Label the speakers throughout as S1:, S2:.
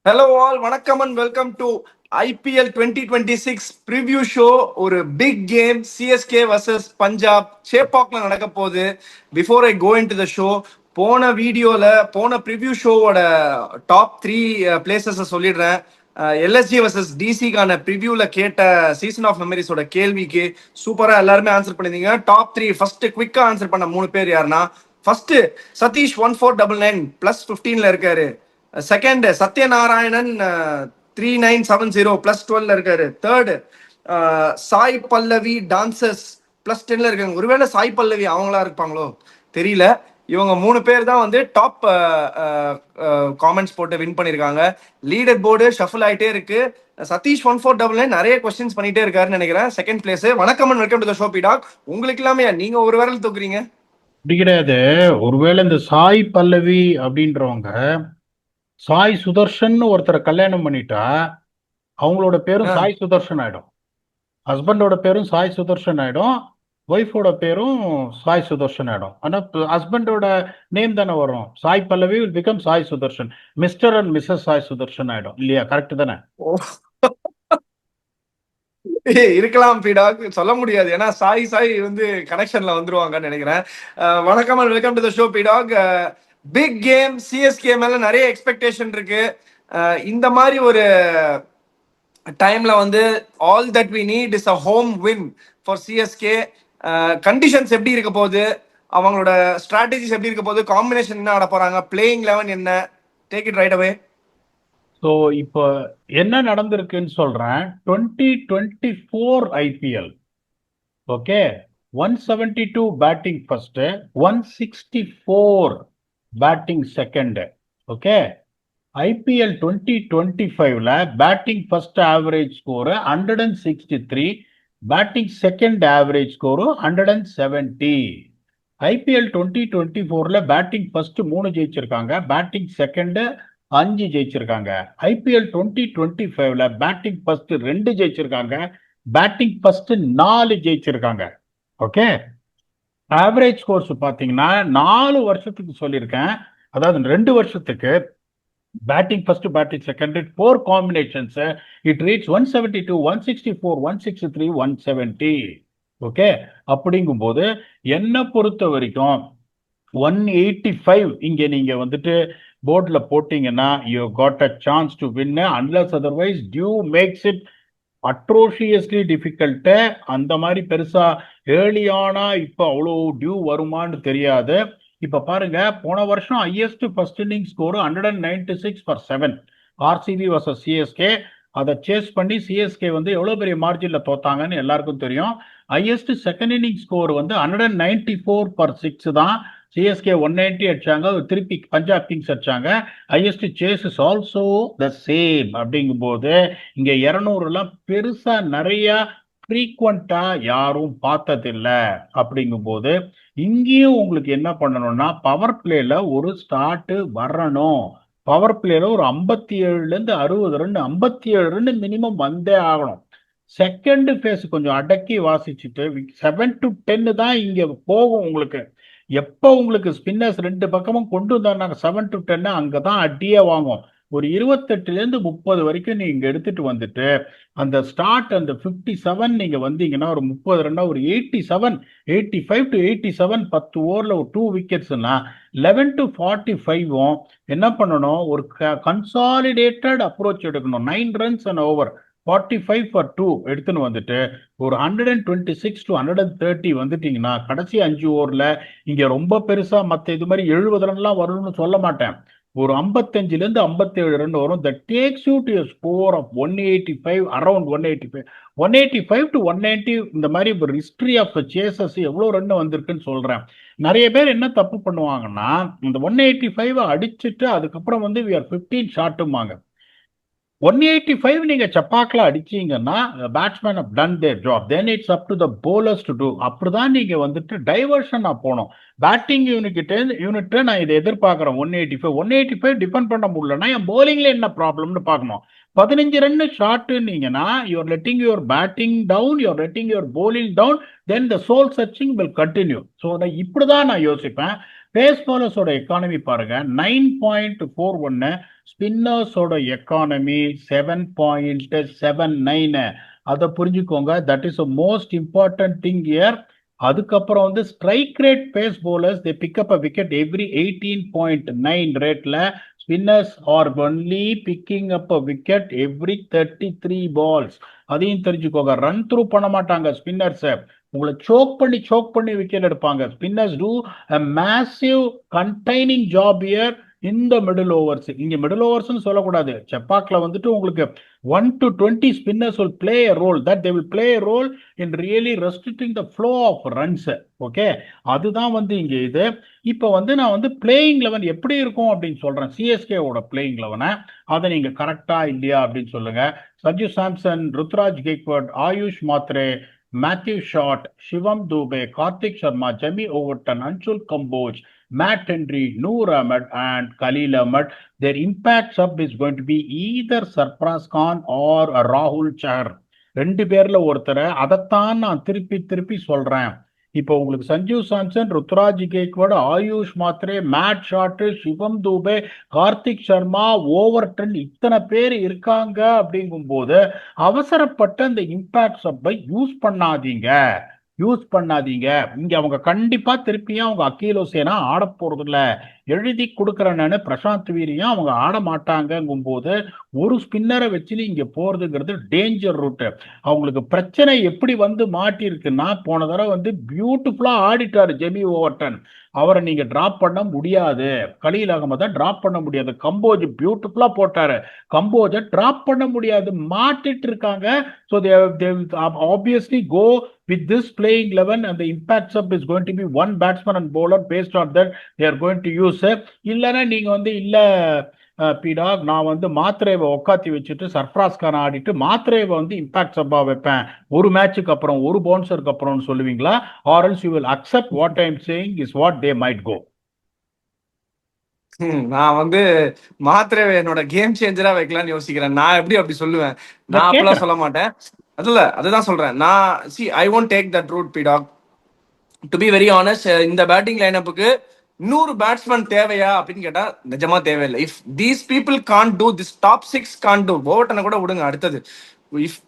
S1: Hello all, வணக்கம் and welcome to IPL 2026 preview show. ஒரு big game CSK versus Punjab சேப்பாக்ல நடக்க போகுது. Before I go into the show, போன preview ஷோவோட டாப் 3 பிளேசஸை சொல்லிடுறேன். எல்எஸ்ஜி வர்சஸ் டிசிக்கான ப்ரிவ்யூல கேட்ட சீசன் ஆஃப் மெமரிஸோட கேள்விக்கு சூப்பரா எல்லாருமே ஆன்சர் பண்ணிருந்தீங்க. டாப் 3 ஃபர்ஸ்ட் குவிக்கா ஆன்சர் பண்ண 3 பேர் யாருன்னா, ஃபர்ஸ்ட் சதீஷ் 1499 +15 இருக்காரு. செகண்ட் சத்யநாராயணன் 3970 +12 இருக்காரு. தேர்டு சாய் பல்லவி டான்சஸ் +10 இருக்காங்க. ஒருவேளை சாய் பல்லவி அவங்களா இருப்பாங்களோ தெரியல. இவங்க 3 பேர் தான் வந்து டாப் காமெண்ட்ஸ் போட்டு வின் பண்ணியிருக்காங்க. லீடர் போர்டு ஷஃபிள் ஆகிட்டே இருக்கு. சதீஷ் 1499 நிறைய கொஸ்டின்ஸ் பண்ணிட்டே இருக்காருன்னு நினைக்கிறேன். Second place. வணக்கம் and welcome to the show பிடாக். உங்களுக்கு இல்லாமே நீங்க ஒரு விரல் தூக்குறீங்க.
S2: அப்படி கிடையாது. ஒருவேளை இந்த சாய் பல்லவி அப்படின்றவங்க சாய் சுதர்ஷன் ஒருத்தரை கல்யாணம் பண்ணிட்டா அவங்களோட பேரும் சாய் சுதர்ஷன் ஆயிடும். ஹஸ்பண்டோட பேரும் சாய் சுதர்ஷன் ஆயிடும், ஒய்ஃபோட பேரும் சாய் சுதர்ஷன் ஆயிடும். ஆனா ஹஸ்பண்டோட நேம் தானே வரும். Sai Pallavi will become Sai Sudharsan. Mister and missus Sai Sudharsan ஆயிடும் இல்லையா? கரெக்ட் தானே?
S1: இருக்கலாம் பீடாக், சொல்ல முடியாது. ஏன்னா சாய் சாய் வந்து கனெக்ஷன்ல வந்துருவாங்கன்னு நினைக்கிறேன். வணக்கம் and welcome to the show பீடாக். பிக் கேம் சிஎஸ்கே மேல நிறைய எக்ஸ்பெக்டேஷன் இருக்கு. இந்த மாதிரி ஒரு டைம்ல வந்து all that we need is a home win for CSK. Conditions எப்படி இருக்க போகுது, அவங்களோட ஸ்ட்ராட்டஜிஸ் எப்படி இருக்க போகுது, காம்பினேஷன் என்ன ஆட போறாங்க, பிளேயிங் லெவன் என்ன, take it right away.
S2: So இப்போ என்ன நடந்திருக்குன்னு சொல்றேன். 2024 IPL, okay, 172 batting first, 164 batting second. Okay, IPL 2025ல batting first average score 163, batting second average score 170. IPL 2024ல பேட்டிங் ஃபர்ஸ்ட் 3 ஜெயிச்சிருக்காங்க, பேட்டிங் செகண்ட் 5 ஜெயிச்சிருக்காங்க. ஐபிஎல் 2025ல பேட்டிங் ஃபர்ஸ்ட் 2 ஜெயிச்சிருக்காங்க, பேட்டிங் ஃபர்ஸ்ட் 4 ஜெயிச்சிருக்காங்க. ஓகே, ஆவரேஜ் ஸ்கோர்ஸ் பார்த்தீங்கன்னா 4 வருஷத்துக்கு சொல்லியிருக்கேன், அதாவது 2 வருஷத்துக்கு batting first batting second 4 combinations it reach 172, 164, 163, 170. Okay, அப்படிங்கும்போது என்ன பொறுத்த வரைக்கும் 185 இங்க நீங்க வந்துட்டு போர்ட்ல போட்டீங்கன்னா you got a chance to win, unless otherwise dew makes it atrociously difficult. அந்த மாதிரி பெருசா ஏர்லியானா இப்போ அவ்வளோ டியூ வருமானு தெரியாது. இப்ப பாருங்க, போன வருஷம் highest first inning score 196/7 RCB versus CSK. அதை சேஸ் பண்ணி சிஎஸ்கே வந்து எவ்வளவு பெரிய மார்ஜின்ல தோத்தாங்கன்னு எல்லாருக்கும் தெரியும். ஹையஸ்ட் செகண்ட் இன்னிங் ஸ்கோர் வந்து 194/6 தான். சிஎஸ்கே 190 அடிச்சாங்க, திருப்பி பஞ்சாப் கிங்ஸ் அடிச்சாங்க. Highest says is also the same. அப்படிங்கும்போது இங்க 200 பெருசா நிறைய ஃப்ரீக்வெண்டா யாரும் பார்த்ததில்லை. அப்படிங்கும்போது இங்கேயும் உங்களுக்கு என்ன பண்ணணும்னா பவர் பிளேல ஒரு ஸ்டார்ட் வரணும். பவர் பிளேல ஒரு 57 ரன் 57 ரன் மினிமம் வந்தே ஆகணும். செகண்ட் ஃபேஸ் கொஞ்சம் அடக்கி வாசிச்சுட்டு 7 to 10 தான் இங்க போகும் உங்களுக்கு. எப்போ உங்களுக்கு ஸ்பின்னர்ஸ் 2 பக்கமும் கொண்டு வந்தாங்க 7 to 10 அங்கதான் அடியே வாங்கும். ஒரு 28 30 வரைக்கும் நீங்க எடுத்துட்டு வந்துட்டு அந்த ஸ்டார்ட் அந்த 57 நீங்க வந்தீங்கன்னா ஒரு 30 ரன்னா ஒரு 87, 85 to 87 10 ஓவர்ல ஒரு 2 விக்கெட்ஸ்னா 11 to 45 என்ன பண்ணணும், ஒரு கன்சாலிடேட்டட் அப்ரோச் எடுக்கணும். 9 runs an over, 45 for 2 எடுத்துன்னு வந்துட்டு ஒரு 126 to 130 வந்துட்டீங்கன்னா கடைசி 5 ஓவர்ல இங்க ரொம்ப பெருசா மத்த இது மாதிரி 70 ரன்லாம் வரும்னு சொல்ல மாட்டேன். ஒரு 55 57 ரன் வரும். that takes you to a score of 185, around 185, 185 to 190. இந்த மாதிரி ஒரு ஹிஸ்டரி ஆஃப் சேசஸ் எவ்வளவு ரன் வந்திருக்குன்னு சொல்றேன். நிறைய பேர் என்ன தப்பு பண்ணுவாங்கன்னா இந்த 185 அடிச்சுட்டு அதுக்கப்புறம் வந்து we are 15 ஷாட்டுமாங்க. 185 நீங்க சப்பாக்கில் அடிச்சீங்கன்னா batsman have done their job, then it's up to the bowlers to do. அப்படிதான் நீங்க வந்துட்டு டைவர்ஷனா போனோம். பேட்டிங் யூனிட் நான் இதை எதிர்பார்க்கிறேன். 185 டிபெண்ட் பண்ண முடியலன்னா என் போலிங்ல என்ன ப்ராப்ளம்னு பார்க்கணும். 15 run ஷாட்டுன்னீங்கன்னா you are letting your batting down, you are letting your polling down, then the soul searching will continue. So இப்படிதான் நான் யோசிப்பேன். பேஸ் பாலர்ஸோட எக்கானமி பாருங்க, 9.41. ஸ்பின்னர்ஸோட எக்கானமி 7.79. அதை புரிஞ்சுக்கோங்க. That is most important thing year. அதுக்கப்புறம் வந்து ஸ்ட்ரைக் ரேட் பேஸ் போலர்ஸ் தே pickup அ wicket every 18.9 ரேட்ல. Spinners R only picking up அ wicket every 33 balls. அதையும் தெரிஞ்சுக்கோங்க. ரன் த்ரூ பண்ண மாட்டாங்க ஸ்பின்னர்ஸ். உங்களை சோக் பண்ணி விக்கெட் எடுப்பாங்க. Spinners do a massive containing job here இந்த மிடில் ஓவர்ஸ். இங்க மிடில் ஓவர்ஸ்னு சொல்லக்கூடாது. செப்பாக்ல வந்துட்டு உங்களுக்கு 1 to 20 spinners will play a role, that they will play a role in really restricting the flow of runs. Okay, அதுதான் வந்து இங்க இது. இப்போ வந்து நான் வந்து பிளேயிங் லெவன் எப்படி இருக்கும் அப்படின்னு சொல்றேன். சிஎஸ்கேவோட பிளேயிங் லெவனை அதை நீங்க கரெக்டா இல்லையா அப்படின்னு சொல்லுங்க. Sanju Samson, Ruturaj Gaikwad, Ayush Mhatre, Matthew Short, Shivam Dube, Kartik Sharma, Jamie Overton, Anshul Kamboj, Matt Henry, Noor Ahmed and Khalil Ahmed. Their impact sub is going to be either Sarfraz Khan or Rahul Chahar. ரெண்டு பேர்ல ஒருத்தர். அதைத்தான் நான் திருப்பி சொல்றேன். இப்போ உங்களுக்கு Sanju Samson, Ruturaj Gaikwad, Ayush Mhatre, Matt Short, Shivam Dube, Kartik Sharma, Overton இத்தனை பேர் இருக்காங்க. அப்படிங்கும் போது அவசரப்பட்ட அந்த இம்பாக்ட் சப்பை யூஸ் பண்ணாதீங்க. இங்க அவங்க கண்டிப்பா திருப்பியும் அவங்க அக்கீல் ஹுசேனா ஆட போறது இல்ல. எழுதி கொடுக்கறேன்னு பிரசாந்த் வீரியம் அவங்க ஆட மாட்டாங்கும் போது ஒரு ஸ்பின்னரை வச்சு இங்க போறதுங்கிறது டேஞ்சர் ரூட். அவங்களுக்கு பிரச்சனை எப்படி வந்து மாட்டி இருக்குன்னா, போன தடவை வந்து பியூட்டிஃபுல்லா ஆடிட்டாரு ஜெமி ஓவர்டன். அவரை நீங்க டிராப் பண்ண முடியாது. கலீல் அகமதை டிராப் பண்ண முடியாது. கம்போஜ் பியூட்டிஃபுல்லா போட்டாரு. கம்போஜை டிராப் பண்ண முடியாது. மாட்டிட்டு இருக்காங்க. So they will obviously go with this playing 11 and the impact sub is going to be one batsman and bowler. Based on that they are going to use. இல்லைன்னா நீங்க வந்து இல்ல பீடாக், நான் வந்து மாத்ரேவை உட்காத்தி வச்சுட்டு சர்ஃப்ராஸ் கான் ஆடிட்டு மாத்ரேவை வந்து இம்பாக்ட் சப்பா வைப்பேன் ஒரு மேட்சுக்கு அப்புறம், ஒரு பவுன்சருக்கு அப்புறம்னு சொல்லுவீங்களா? Or else you will accept what I am saying is what they might go.
S1: நான் வந்து மாத்ரேவை என்னோட கேம் சேஞ்சரா வைக்கலாம்னு யோசிக்கிறேன். நான் எப்படி அப்படி சொல்லுவேன்? நான் அப்பெல்லாம் சொல்ல மாட்டேன். அதுதான் சொல்றேன். நான் I won't take that route feedback. To be very honest, இந்த பேட்டிங் லைனப்புக்கு 100 பேட்ஸ்மேன் தேவையா அப்படின்னு கேட்டா நிஜமா தேவையில்லை. If these people can't do this, top 6 can't do, ஓவர்டனை கூட விடுங்க அடுத்தது. If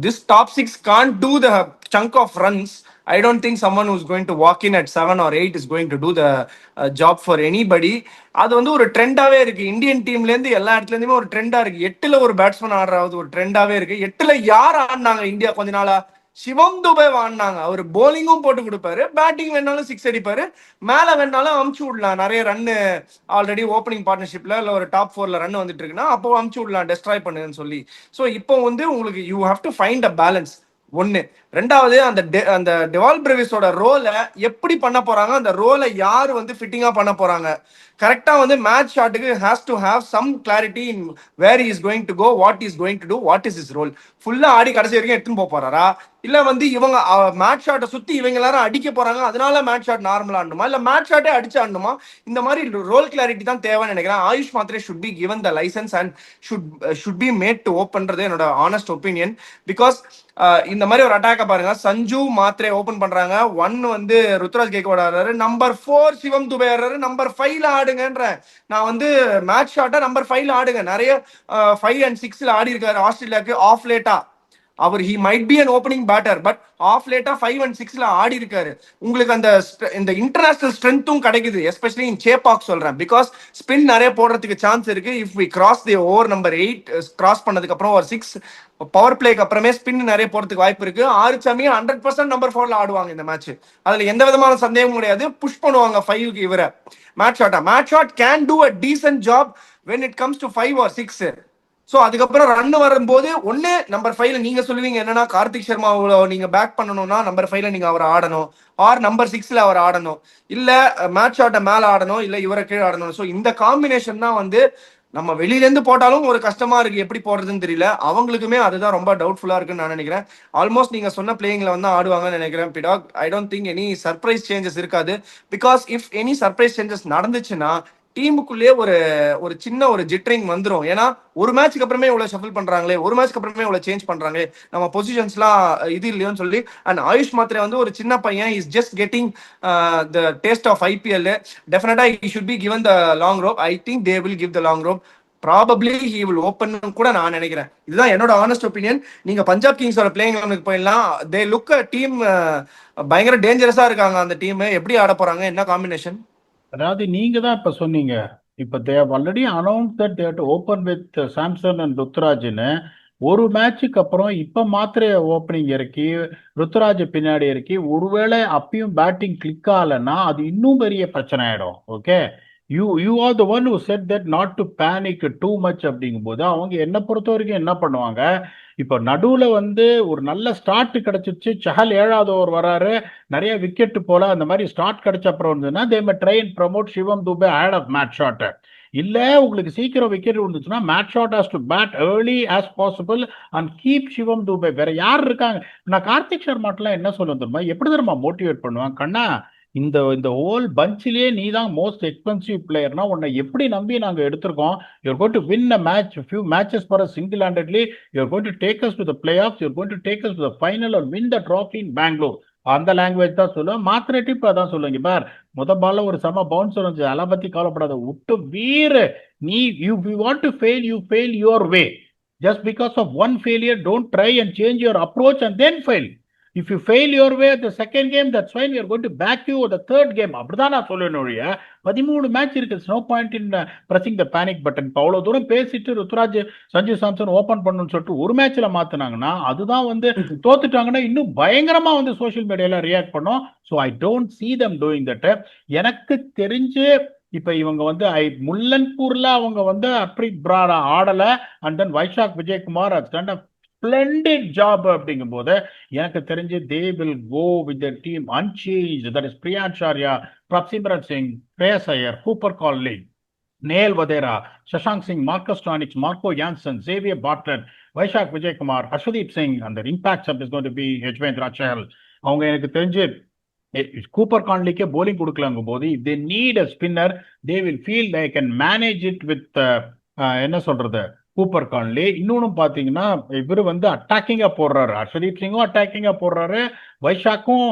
S1: this top 6 can't do the chunk of runs, I don't think someone who's going to walk in at 7 or 8 is going to do the job for anybody. அது வந்து ஒரு ட்ரெண்டாவே இருக்கு. Indian டீம்ல இருந்து எல்லா இடத்துல இருந்துமே ஒரு ட்ரெண்டா இருக்கு. 8ல ஒரு பேட்ஸ்மேன் ஆடுறாவது ஒரு ட்ரெண்டாவே இருக்கு. 8ல யார் ஆடினாங்க இந்தியா கொஞ்ச நாளா? சிவம் துபே ஆடினாங்க. அவர் போலிங்கும் போட்டு கொடுப்பாரு, பேட்டிங் வேணாலும் 6 அடிப்பாரு, மேல வேணாலும் அமுச்சு விடலாம். நிறைய ரன்னு ஆல்ரெடி ஓப்பனிங் பார்ட்னர்ஷிப்ல இல்ல ஒரு டாப் 4ல ரன் வந்துட்டு இருக்குன்னா அப்போ அமுச்சு விடலாம், டெஸ்ட்ராய் பண்ணுன்னு சொல்லி. ஸோ இப்போ வந்து உங்களுக்கு you have to find a balance. ஒன்னு. ரெண்டாவது, அந்த டெவால் பிரேவிஸோட ரோலை எப்படி பண்ண போறாங்க, அந்த ரோலை யார் வந்து ஃபிட்டிங்கா பண்ண போறாங்க, கரெக்டா வந்து மேட்ச் ஷாட்டுக்கு has to have some clarity in where is going to go, what is going to do, what is is role. ஃபுல்லா ஆடி கடைசி வரைக்கும் எடுத்துன்னு போறாரா, இல்ல வந்து இவங்க மேட்ச் ஷாட்டை சுத்தி இவங்க எல்லாரும் அடிக்க போறாங்க அதனால மேட்ச் ஷாட் நார்மலா ஆடணுமா, இல்ல மேட்ச் ஷாட்டே அடிச்சு ஆடணுமா? இந்த மாதிரி ரோல் கிளாரிட்டி தான் தேவைன்னு நினைக்கிறேன். Ayush Mhatre should be given the license and should be made to ஓப்பன்றது என்னோட ஆனஸ்ட் ஒப்பீனியன். பிகாஸ் இந்த மாதிரி ஒரு அட்டாக்க பாருங்க, சஞ்சு மாத்ரே ஓபன் பண்றாங்க, 1 வந்து ருத்ராஜ் கெய்க்வாட் ஆடுறாரு, நம்பர் 4 சிவம் துபே ஆடுறாரு, நம்பர் 5ல ஆடுங்கன்ற. நான் வந்து மேட்ச் ஷாட்டா நம்பர் 5ல ஆடுங்க. நிறைய 5 and 6ல ஆடி இருக்காரு ஆஸ்திரேலியாவுக்கு ஆஃப் லேட்டா. அவர் he might be an opening batter, but of லேட்டா 5 and 6ல ஆடி இருக்காரு. உங்களுக்கு அந்த இந்த இன்டர்நேஷனல் ஸ்ட்ரென்த்தும் கிடைக்குது, எஸ்பெஷலி இன் சேப்பாக் சொல்றேன். பிகாஸ் ஸ்பின் நிறைய போடுறதுக்கு சான்ஸ் இருக்கு. If we cross the over number 8 cross பண்ணதுக்கு அப்புறம் ஒரு 6 பவர் பிளேக்கு அப்புறமே ஸ்பின் நிறைய போறதுக்கு வாய்ப்பு இருக்கு. ஆறுச்சாமி 100% நம்பர் 4ல ஆடுவாங்க இந்த மேட்ச். அதுல எந்த விதமான சந்தேகமும் கிடையாது. புஷ் பண்ணுவாங்க 5க்கு இவரை. Matt Short can do a decent job when it comes to 5 or 6. So அதுக்கப்புறம் ரன் வரும்போது ஒன்னு நம்பர் 5ல நீங்க சொல்லுவீங்க என்னன்னா, கார்த்திக் சர்மாவை நீங்க பேக் பண்ணணும்னா நம்பர் 5ல நீங்க அவர் ஆடணும், ஆர் நம்பர் 6ல அவர் ஆடணும், இல்ல மேட்ச் ஷாட்டை மேல ஆடணும், இல்ல இவரை கீழே ஆடணும். ஸோ இந்த காம்பினேஷன் தான் வந்து நம்ம வெளியில இருந்து போட்டாலும் ஒரு கஷ்டமா இருக்கு, எப்படி போடுறதுன்னு தெரியல. அவங்களுக்குமே அதுதான் ரொம்ப டவுட்ஃபுல்லா இருக்குன்னு நான் நினைக்கிறேன். ஆல்மோஸ்ட் நீங்க சொன்ன பிளேயிங்ல வந்து ஆடுவாங்கன்னு நினைக்கிறேன் feedback. I don't think any surprise changes இருக்காது. Because if any surprise changes நடந்துச்சுன்னா டீமுக்குள்ளேயே ஒரு சின்ன ஒரு ஜிட்ரிங் வந்துடும். ஏன்னா ஒரு மேட்ச்க்கு அப்புறமே இவ்வளவு ஷஃபில் பண்றாங்களே, ஒரு மேட்ச்க்கு அப்புறமே இவ்வளவு சேஞ்ச் பண்றாங்களே, நம்ம பொசிஷன்ஸ்லாம் இது இல்லையோன்னு சொல்லி. அண்ட் ஆயுஷ் மாத்ரே வந்து ஒரு சின்ன பையன், is just getting the taste of IPL. Definitely he should be given the long rope. I think they will give the long rope. Probably he will open கூட நான் நினைக்கிறேன். இதுதான் என்னோட ஆனஸ்ட் ஒப்பீனியன். நீங்க பஞ்சாப் கிங்ஸோட பிளேயிங் லெவனுக்கு போயிடலாம். தே லுக் டீம் பயங்கர டேஞ்சரஸா இருக்காங்க. அந்த டீம் எப்படி ஆட போறாங்க, என்ன காம்பினேஷன்?
S2: அதாவது நீங்க தான் இப்ப சொன்னீங்க. இப்ப they have already announce that they to open with Samson and ருத்துராஜ்னு. ஒரு மேட்சுக்கு அப்புறம் இப்ப மாத்திர ஓப்பனிங் இறக்கி ருத்துராஜ் பின்னாடி இறக்கி ஒருவேளை அப்பயும் பேட்டிங் கிளிக் ஆகலைன்னா அது இன்னும் பெரிய பிரச்சனை ஆயிடும். Okay, you are the one who set that not to panic too much அப்படிங்கும்போது அவங்க என்ன பொறுத்த வரைக்கும் என்ன பண்ணுவாங்க, இப்போ நடுவுல வந்து ஒரு நல்ல ஸ்டார்ட் கிடைச்சிச்சு, சஹல் 7வது ஓவர் வராரு, நிறைய விக்கெட் போல அந்த மாதிரி ஸ்டார்ட் கிடைச்ச அப்புறம் இருந்ததுன்னா they may try and promote Shivam Dube ahead of Matt Short. இல்ல உங்களுக்கு சீக்கிரம் விக்கெட் விழுந்துச்சுன்னா Matt Short has to bat early as possible and keep Shivam Dube. வேற யார் இருக்காங்க? நான் கார்த்திக் சர்மாட்டெல்லாம் என்ன சொல்ல தெரியுமா, எப்படி தெரியுமா மோட்டிவேட் பண்ணுவேன், கண்ணா இந்த இந்த ஹோல் பஞ்சிலேயே நீ தான் மோஸ்ட் எக்ஸ்பென்சிவ் பிளேயர்னா உன்னை எப்படி நம்பி நாங்க எடுத்திருக்கோம். You're going to win a match, few matches for us single handedly. You're going to take us to the playoffs, you're going to take us to the final or win the trophy in Bangalore. அந்த language தான் சொல்லுவேன். மாத்திர tip அதான் சொல்லுங்க. பார், முத பால்ல ஒரு செம பவுன்சர் வந்துச்சு, அதை பத்தி கவலைப்படாத, விட்டு வீரு. நீ you want to fail, you fail your way. Just because of one failure don't try and change your approach and then fail. If you fail your way at the second game, that's fine. We are going to back you at the third game. அப்படிதான் நான் சொல்லுவேன் ஒழிய 13 match இருக்கு. No point in pressing the panic button. இப்போ அவ்வளவு தூரம் பேசிட்டு Ruturaj Sanju Samson open பண்ணணும்னு சொல்லிட்டு ஒரு மேட்ச்ல மாத்தினாங்கன்னா அதுதான் வந்து தோத்துட்டாங்கன்னா இன்னும் பயங்கரமா வந்து சோசியல் மீடியால ரியாக்ட் பண்ணோம். So I don't see them doing that. எனக்கு தெரிஞ்சு இப்ப இவங்க வந்து முல்லன்பூர்ல அவங்க வந்து அப்படி ஆடல. And then Vyshak Vijaykumar splendid job அப்படிங்கும் போது எனக்கு தெரிஞ்சு they will go with the team unchanged. That is Priyansh Arya, Prabhsimran Singh, Shreyas Iyer, Cooper Connolly, Nehal Wadhera, Shashank Singh, Marcus Stoinis, Marco Jansen, Xavier Bartlett, Vyshak Vijaykumar, Arshdeep Singh. அந்த impact sub is going to be யஜ்வேந்திரா Chahal. அவங்க எனக்கு தெரிஞ்சு கூப்பர் கான்லிக்கே போலிங் கொடுக்கலங்கும் போது if they need a spinner they will feel they can manage it with என்ன சொல்றது Cooper Connolly. இன்னொன்னு பாத்தீங்கன்னா இவரு வந்து அட்டாக்கிங்கா போடுறாரு, ஹர்ஷதீப் சிங்கும் அட்டாக்கிங்கா போடுறாரு, வைஷாக்கும்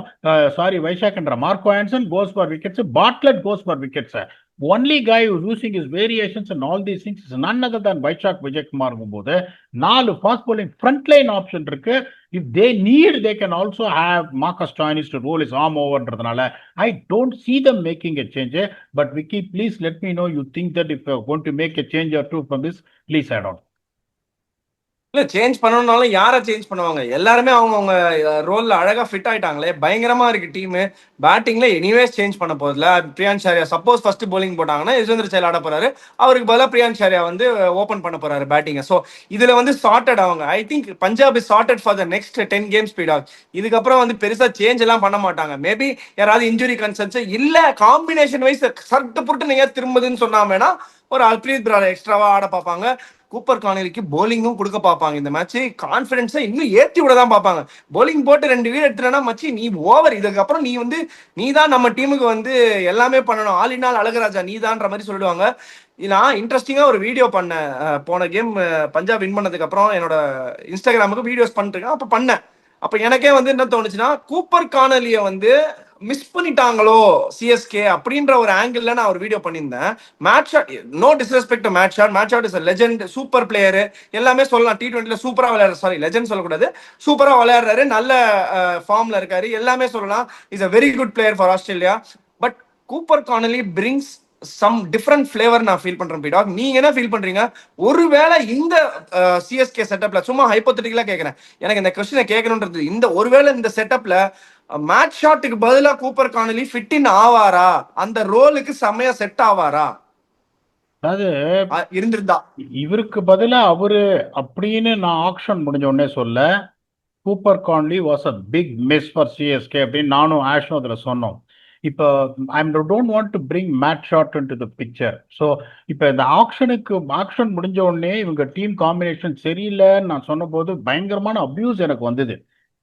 S2: வைஷாக் என்ற Marco Anson goes for wickets, பாட்லெட் goes for wickets. Only guy who's using his variations and all these things is none other than Vizag Vijayakumar போது 4 fast bowling front line option இருக்கு. if they need they can also have Marcus Stoinis to roll his arm overன்றதுனால I don't see them making a change. But Vicky, please let me know you think that if you're going to make a change or two from this, please add on.
S1: இல்ல change பண்ணணும்னாலும் யாரை change பண்ணுவாங்க? எல்லாருமே அவங்க ரோல்ல அழகா fit ஆயிட்டாங்களே, பயங்கரமா இருக்கு team. பேட்டிங்ல anyways change பண்ண போதில்ல. Priyansh Arya suppose first bowling போட்டாங்கன்னா யசுவேந்திர சஹல் ஆட போறாரு, அவருக்கு பதிலா பிரியான்ஷ் ஆர்யா வந்து ஓபன் பண்ண போறாரு பேட்டிங்க. ஸோ இதுல வந்து சார்ட்டட் அவங்க. I think Punjab is sorted for the next 10 games speed off. இதுக்கப்புறம் வந்து பெருசா சேஞ்ச் எல்லாம் பண்ண மாட்டாங்க. மேபி யாராவது இன்ஜுரி கன்சர்ன்ஸ் இல்ல காம்பினேஷன் வைஸ் சர்ட்டு புட்டு நீங்க திரும்புதுன்னு சொன்னா வேணா ஒரு அல்பிரீத் பிரார் எக்ஸ்ட்ராவா ஆட பார்ப்பாங்க. கூப்பர் கான்லிக்கு போலிங்கும் கொடுக்க பார்ப்பாங்க. இந்த மேட்ச் கான்பிடன்ஸை இன்னும் ஏற்றி விட தான் பார்ப்பாங்க. போலிங் போட்டு 2 விக்கெட் எடுத்துனா மச்சி நீ ஓவர், இதுக்கப்புறம் நீ தான் நம்ம டீமுக்கு வந்து எல்லாமே பண்ணணும், ஆல் இன் ஆல் அழகராஜா நீ தான்ற மாதிரி சொல்லிடுவாங்க. நான் இன்ட்ரெஸ்டிங்கா ஒரு வீடியோ பண்ணேன். போன கேம் பஞ்சாப் வின் பண்ணதுக்கு அப்புறம் என்னோட இன்ஸ்டாகிராமுக்கு வீடியோஸ் பண்ணிருக்கேன். அப்ப பண்ணேன். அப்ப எனக்கே வந்து என்ன தோணுச்சுன்னா கூப்பர் கானலிய வந்து மிஸ் பண்ணிட்டாங்களோ சிஎஸ்கே அப்படின்ற ஒரு ஆங்கிள் நான் ஒரு வீடியோ பண்ணியிருந்தேன். Matt Short, no disrespect to Matt Short. Matt Short is legend, super player, எல்லாமே சொல்லலாம். T20ல சூப்பரா விளையாடுற, சாரி லெஜெண்ட் சொல்லக்கூடாது, சூப்பரா விளையாடுறாரு, நல்ல ஃபார்ம்ல இருக்காரு, எல்லாமே சொல்லலாம். Is a very good player for Australia. But Cooper Connolly brings some different flavour நான் ஃபீல் பண்றேன். பீடாக், நீங்க என்ன ஃபீல் பண்றீங்க? ஒருவேளை இந்த சிஎஸ்கே செட்டப்ல, சும்மா ஹைப்போதெட்டிக்கலா கேட்கறேன், எனக்கு இந்த கொஸ்டினை கேட்கணுன்றது, இந்த ஒருவேளை இந்த செட்டப்ல மேட்ச் ஷாட்டுக்கு பதிலா கூப்பர் கானலி ஃபிட் இன் ஆவாரா, அந்த ரோலுக்கு செம்மையா செட் ஆவாரா?
S2: அதாவது
S1: இருந்திருந்தா
S2: இவருக்கு பதிலா அவரு அப்படின்னு நான் ஆக்ஷன் முடிஞ்ச உடனே சொல்ல, Cooper Connolly was a big miss for CSK அப்படின்னு நானும் ஆஷும் அதுல சொன்னோம். இப்போ I don't want to bring Matt Short into the picture. So இப்போ இந்த ஆக்ஷன் முடிஞ்ச உடனே இவங்க டீம் காம்பினேஷன் சரியில்லைன்னு நான் சொன்ன போது பயங்கரமான அபியூஸ் எனக்கு வந்தது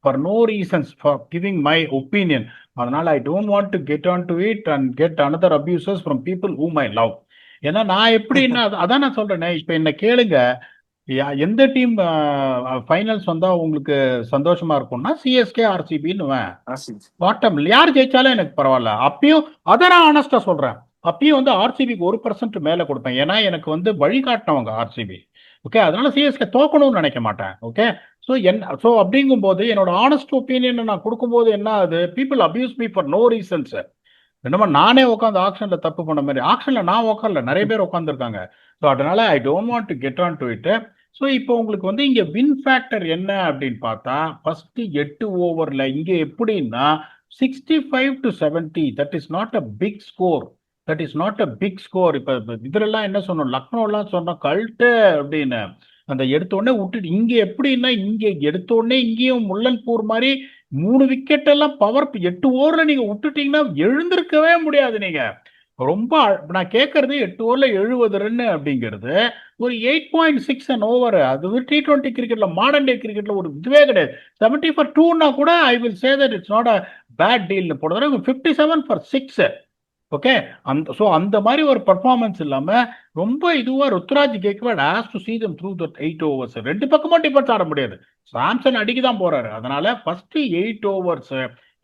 S2: for no reasons, for giving my opinion. அதனால I don't want to get on to it and get another abuses from people whom I love. ஏன்னா நான் எப்படின்னா அதான் நான் சொல்றேனே, இப்போ என்ன கேளுங்க, எந்த டீம் ஃபைனல்ஸ் வந்தா உங்களுக்கு சந்தோஷமா இருக்கும்னா சிஎஸ்கே ஆர்சிபின்னு பாட்டம் யார் ஜெயிச்சாலும் எனக்கு பரவாயில்ல. அப்பயும் அதை நான் ஆனஸ்டா சொல்றேன். அப்பயும் வந்து ஆர்சிபிக்கு 1% மேல கொடுப்பேன். ஏன்னா எனக்கு வந்து வழிகாட்டினவங்க ஆர்சிபி. ஓகே, அதனால சிஎஸ்கே தோக்கணும்னு நினைக்க மாட்டேன். ஓகே, ஸோ அப்படிங்கும்போது என்னோட ஆனஸ்ட் ஒப்பீனியன் நான் கொடுக்கும்போது என்ன ஆகுது, people abuse me for no reasons. என்னமா நானே உட்காந்து ஆக்ஷன்ல தப்பு பண்ண மாதிரி, ஆக்ஷன்ல நான் உட்காரல, நிறைய பேர் உட்காந்துருக்காங்க. ஸோ அதனால I don't want to get on to it. So இப்போ உங்களுக்கு வந்து இங்க வின் ஃபேக்டர் என்ன அப்படின்னு பார்த்தா, ஃபர்ஸ்ட் 8 ஓவர்ல இங்க எப்படின்னா 65-70, that is not a big score. That is not a big score. இப்ப இதுலாம் என்ன சொன்னோம், லக்னோலாம் சொன்னோம் கல்ட்டு அப்படின்னு, அந்த எடுத்த உடனே விட்டுட்டு இங்க எப்படின்னா, இங்க எடுத்த உடனே இங்கேயும் முள்ளன்பூர் மாதிரி 3 விக்கெட் எல்லாம் பவர் 8 ஓவர்ல நீங்க விட்டுட்டீங்கன்னா எழுந்திருக்கவே முடியாது. நீங்க ரொம்ப நான் கேட்கறது 8 ஓவர்ல 70 ரன் அப்படிங்கிறது ஒரு 8.6 அன் ஓவர். அது T20 கிரிக்கெட்ல, மாடர்ன் டே கிரிக்கெட்ல ஒரு இதுவே கிடையாது. 70 for 2னா கூட I will say that it's not a bad டீல்னு போடுறது. 57 for 6. ஓகே, அந்த மாதிரி ஒரு பர்ஃபார்மன்ஸ் இல்லாம ரொம்ப இதுவா Ruturaj Gaikwad has to see them through that 8 overs. ரெண்டு பக்கமும் டிஃபென்ஸ் ஆட முடியாது, சாம்சன் அடிக்க தான் போறாரு. அதனால ஃபர்ஸ்ட் 8 ஓவர்ஸ்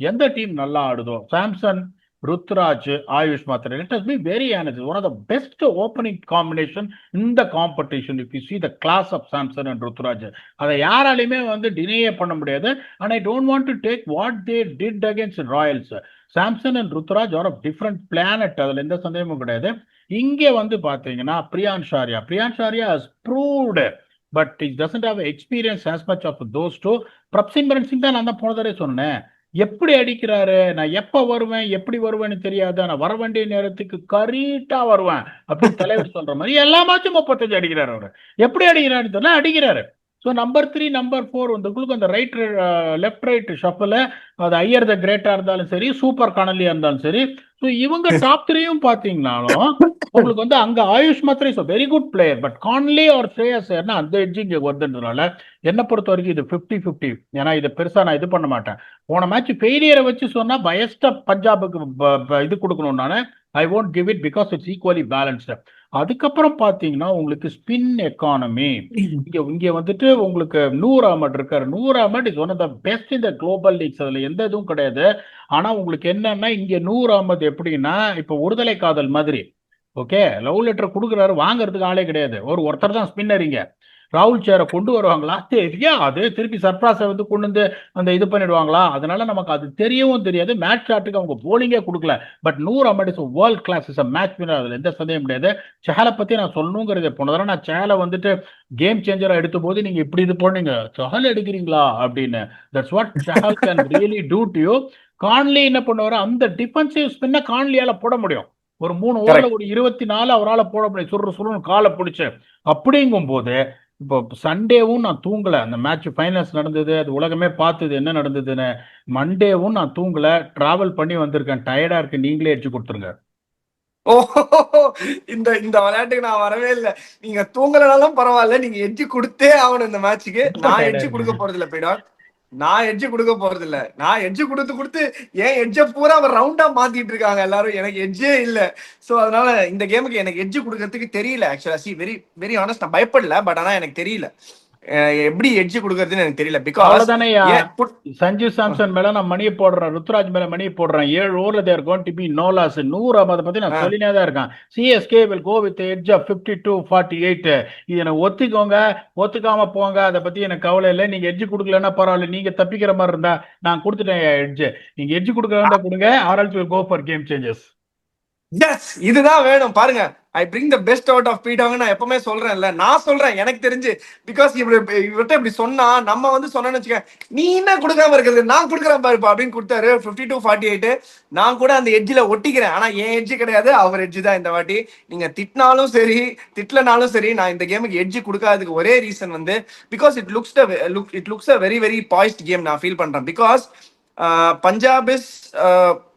S2: எந்த டீம் நல்லா ஆடுதோ, Samson, Ruturaj, Ayush Mhatre, let us be very honest, one of the best opening combination இந்த competition. If you see the class of Samson and Ruturaj, அதை யாராலையுமே வந்து டினேயே பண்ண முடியாது. And I don't want to take what they did against Royals. Samson and Ruturaj are of different planet, அதுல எந்த சந்தேகமும் கிடையாது. இங்கே வந்து பாத்தீங்கன்னா Priyansh Arya has proved, but it doesn't have experience as much of those two. Prabhsimran Singh தான் நான் தான் போன தடவை சொன்னேன், எப்படி அடிக்கிறாரு, நான் எப்ப வருவேன் எப்படி வருவேன்னு தெரியாது, நான் வர வேண்டிய நேரத்துக்கு கரீட்டா வருவேன் அப்படின்னு தலைவர் சொல்ற மாதிரி எல்லா மேட்சும் 35 அடிக்கிறாரு. அவரு எப்படி அடிக்கிறாருன்னு தெரியல, அடிக்கிறாரு. ஸோ நம்பர் 3, நம்பர் 4 உங்களுக்கு அந்த லெஃப்ட் ரைட் ஷஃபில், அது ஐயர் த கிரேட்டா இருந்தாலும் சரி, சூப்பர் கானலியா இருந்தாலும் சரி, ஸோ இவங்க டாப் 3யும் பார்த்தீங்கன்னாலும் உங்களுக்கு வந்து அங்க ஆயுஷ் மாத்திரை very good player, but Connolly ஒரு ஸ்ரேயஸ் ஐயர்னா அந்த எட்ஜிங் வருதுன்றதுனால என்னை பொறுத்த வரைக்கும் இது 50-50. ஏன்னா இதை பெருசா நான் இது பண்ண மாட்டேன். போன மேட்ச் ஃபெயிலியரை வச்சு சொன்னா பயஸ்டா பஞ்சாபுக்கு இது கொடுக்கணும். நான் I won't give it because it's equally balanced. அதுக்கப்புறம் பாத்தீங்கன்னா உங்களுக்கு ஸ்பின் எக்கானமி, இங்க வந்துட்டு உங்களுக்கு நூர் அஹமட் இருக்காரு. Noor Ahmad is one of the best இந்த குளோபல் லீக்ஸ், அதுல எந்த இதுவும் கிடையாது. ஆனா உங்களுக்கு என்னன்னா இங்க நூர் அஹமத் எப்படின்னா இப்ப ஒருதலை காதல் மாதிரி. ஓகே, லவ் லெட்டர் கொடுக்குறாரு, வாங்குறதுக்கு ஆளே கிடையாது, ஒருத்தர் தான் ஸ்பின்னரிங்க. ராகுல் சேரை கொண்டு வருவாங்களா தெரியாது, திருப்பி சர்ப்ராஸை வந்து கொண்டு வந்து அந்த இது பண்ணிடுவாங்களா, அதனால நமக்கு அது தெரியவும் தெரியாது. மேட்ச் ஷாட்டுக்கு அவங்க போலிங்கே கொடுக்கல, but Noor Ahmad is world class, is match winner, அதுல எந்த சந்தேகம் கிடையாது. சேலை பத்தி நான் சொல்லணுங்கிறது போனதால நான் சேலை வந்துட்டு கேம் சேஞ்சரா எடுத்த போது நீங்க இப்படி இது போனீங்க, சஹல் எடுக்கிறீங்களா அப்படின்னு. That's what Chahal can really do to you. Connolly என்ன பண்ணுவாரு, அந்த டிஃபென்சிவ் ஸ்பின்ன கான்லியால போட முடியும். ஒரு 3 ஓவர்ல ஒரு 24 அவரால் போட முடியும், சுருன்னு காலை பிடிச்சு. அப்படிங்கும் போது இப்போ சண்டேவும் நான் தூங்கல, அந்த மேட்ச் ஃபைனல்ஸ் நடந்தது, அது உலகமே பார்த்தது என்ன நடந்ததுன்னு. மண்டேவும் நான் தூங்கல, டிராவல் பண்ணி வந்திருக்கேன், டயர்டா இருக்கு, நீங்களே அடிச்சு கொடுத்துருங்க.
S1: ஓ, இந்த இந்த விளையாட்டுக்கு நான் வரவே இல்லை. நீங்க தூங்கலனாலும் பரவாயில்ல, நீங்க எட்ஜ் கொடுத்தே ஆகணும் இந்த மேட்சுக்கு. நான் எட்ஜ் கொடுக்க போறது இல்ல பீடா, நான் எட்ஜ் கொடுக்க போறது இல்ல. நான் எட்ஜ் கொடுத்து ஏன் எட்ஜ பூரா அவர் ரவுண்டா மாத்திட்டு இருக்காங்க எல்லாரும், எனக்கு எட்ஜே இல்ல. சோ அதனால இந்த கேமுக்கு எனக்கு எட்ஜ் கொடுக்கறதுக்கு தெரியல. ஆக்சுவலா சி வெரி வெரி ஆனஸ்ட், நான் பயப்படல, பட் ஆனா எனக்கு தெரியல எப்படி எட்ஜ் கொடுக்கறதுன்னு எனக்கு தெரியல. பிகாஸ்
S2: சஞ்சு சாம்சன் மேல நான் மணியை போடுறேன், ருத்ராஜ் மேல மணியை போடுறேன். 7 ஓவர்ல they're going to be no loss. Noor Ahmad பத்தி நான் சொல்லினே தான் இருக்கேன். CSK will go with edge of 52-48. இது எனக்கு ஒத்துக்கோங்க, ஒத்துக்காம போங்க, அதை பத்தி எனக்கு கவலை இல்லை. நீங்க எட்ஜ் கொடுக்கலன்னா பரவாயில்ல, நீங்க தப்பிக்கிற மாதிரி இருந்தா நான் கொடுத்துட்டேன் எட்ஜ். நீங்க எட்ஜ் கொடுக்கறதா கொடுங்க, or else will go for game changes.
S1: Yes, இதுதான் வேணும். பாருங்க, I bring the best out of பீட்டாங்க. நான் எப்பவுமே சொல்றேன்ல, நான் சொல்றேன் எனக்கு தெரிஞ்சு. பிகாஸ் இவர்கிட்ட இப்படி சொன்னா நம்ம வந்து சொன்னேன்னு வச்சுக்க, நீ என்ன கொடுக்காம இருக்கிறது, நான் கொடுக்குறேன் பாருப்பா அப்படின்னு கொடுத்தாரு 52-48. நான் கூட அந்த எட்ஜில் ஒட்டிக்கிறேன். ஆனா என் எட்ஜ் கிடையாது, அவர் எட்ஜ் தான் இந்த வாட்டி. நீங்க திட்டினாலும் சரி திட்டலனாலும் சரி, நான் இந்த கேமுக்கு எட்ஜ் கொடுக்காததுக்கு ஒரே ரீசன் வந்து because it looks a very very பாய்ஸ்ட் game நான் ஃபீல் பண்றேன். பிகாஸ் பஞ்சாப் இஸ்